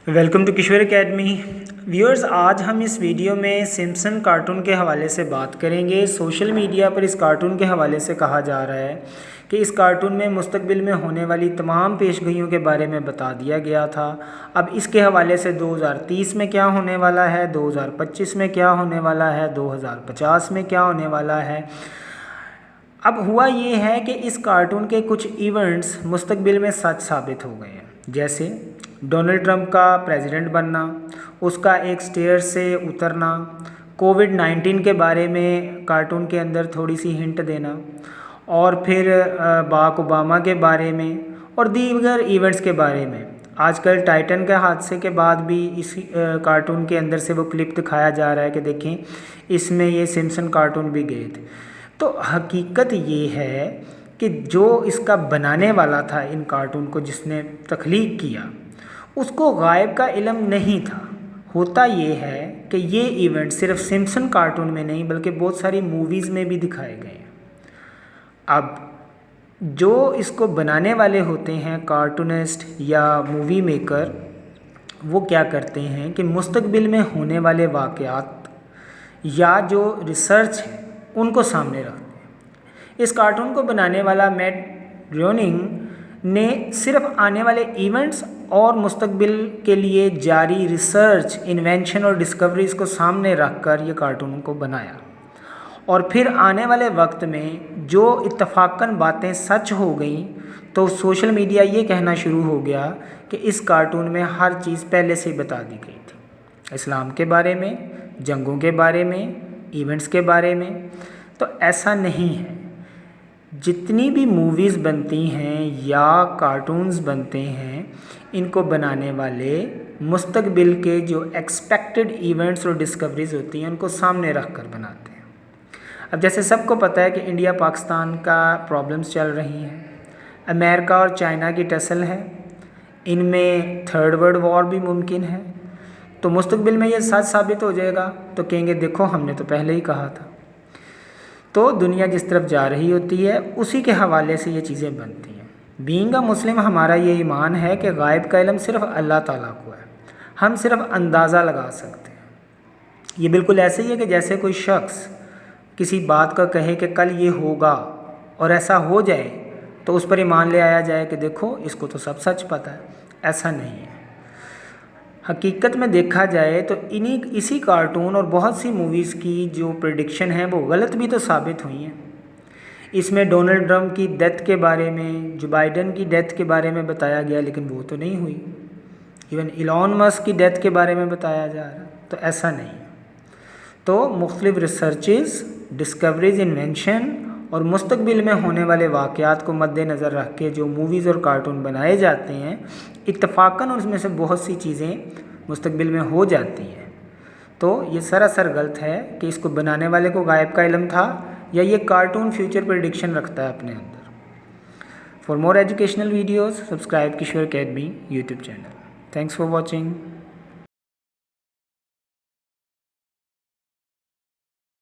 Welcome to Kishore academy. Viewers, आज हम इस वीडियो में सिम्पसन कार्टून के हवाले से बात करेंगे। सोशल मीडिया पर इस कार्टून के हवाले से कहा जा रहा है कि इस कार्टून में मुस्तकबिल में होने वाली तमाम पेशगोइयों के बारे में बता दिया गया था। अब इसके हवाले से 2030 में क्या होने वाला है, 2025 में क्या होने वाला है, 2050 में क्या होने वाला है। अब हुआ ये है कि इस कार्टून के कुछ इवेंट्स मुस्तकबिल में सच साबित हो गए हैं, जैसे डोनाल्ड ट्रंप का प्रेसिडेंट बनना, उसका एक स्टेयर से उतरना, कोविड-19 के बारे में कार्टून के अंदर थोड़ी सी हिंट देना, और फिर बाराक ओबामा के बारे में और दीगर इवेंट्स के बारे में। आजकल टाइटन के हादसे के बाद भी इस कार्टून के अंदर से वो क्लिप दिखाया जा रहा है कि देखें इसमें ये सिम्पसन कार्टून भी गए थे। तो हकीकत ये है कि जो इसका बनाने वाला था, इन कार्टून को जिसने तख्लीक किया, उसको गायब का इल्म नहीं था। होता ये है कि ये इवेंट सिर्फ सिम्पसन कार्टून में नहीं बल्कि बहुत सारी मूवीज़ में भी दिखाए गए हैं। अब जो इसको बनाने वाले होते हैं, कार्टूनिस्ट या मूवी मेकर, वो क्या करते हैं कि मुस्तकबिल में होने वाले वाक़यात या जो रिसर्च है उनको सामने रखते हैं। इस कार्टून को बनाने वाला मैट ग्रोनिंग ने सिर्फ आने वाले इवेंट्स और मुस्तकबिल के लिए जारी रिसर्च, इन्वेंशन और डिस्कवरीज़ को सामने रखकर ये कार्टून को बनाया। और फिर आने वाले वक्त में जो इत्तफाकन बातें सच हो गई तो सोशल मीडिया ये कहना शुरू हो गया कि इस कार्टून में हर चीज़ पहले से ही बता दी गई थी, इस्लाम के बारे में, जंगों के बारे में, इवेंट्स के बारे में। तो ऐसा नहीं है। जितनी भी मूवीज़ बनती हैं या कार्टून्स बनते हैं, इनको बनाने वाले मुस्तकबिल के जो एक्सपेक्टेड इवेंट्स और डिस्कवरीज़ होती हैं उनको सामने रख कर बनाते हैं। अब जैसे सबको पता है कि इंडिया पाकिस्तान का प्रॉब्लम्स चल रही हैं, अमेरिका और चाइना की टसल है, इनमें थर्ड वर्ल्ड वॉर भी मुमकिन है। तो मुस्तकबिल में ये सच साबित हो जाएगा तो कहेंगे देखो हमने तो पहले ही कहा था। तो दुनिया जिस तरफ जा रही होती है उसी के हवाले से ये चीज़ें बनती हैं। बीइंग अ मुस्लिम हमारा ये ईमान है कि गायब का इल्म सिर्फ अल्लाह ताला को है, हम सिर्फ अंदाज़ा लगा सकते हैं। ये बिल्कुल ऐसे ही है कि जैसे कोई शख्स किसी बात का कहे कि कल ये होगा और ऐसा हो जाए तो उस पर ईमान ले आया जाए कि देखो इसको तो सब सच पता है। ऐसा नहीं है। हकीकत में देखा जाए तो इसी कार्टून और बहुत सी मूवीज़ की जो प्रेडिक्शन है वो गलत भी तो साबित हुई हैं। इसमें डोनाल्ड ट्रंप की डेथ के बारे में, जो बाइडन की डेथ के बारे में बताया गया, लेकिन वो तो नहीं हुई। इवन इलॉन मस्क की डेथ के बारे में बताया जा रहा है। तो ऐसा नहीं है। तो मुख्तलिफ रिसर्चेस, डिस्कवरीज, इन्वेंशन और मुस्तकबिल में होने वाले वाक़यात को मद्देनज़र रख के जो मूवीज़ और कार्टून बनाए जाते हैं, इत्तफाकन उसमें से बहुत सी चीज़ें मुस्तकबिल में हो जाती हैं। तो ये सरासर गलत है कि इसको बनाने वाले को गायब का इल्म था या ये कार्टून फ्यूचर प्रेडिक्शन रखता है अपने अंदर। For more educational videos subscribe Kishore academy YouTube channel. Thanks for watching.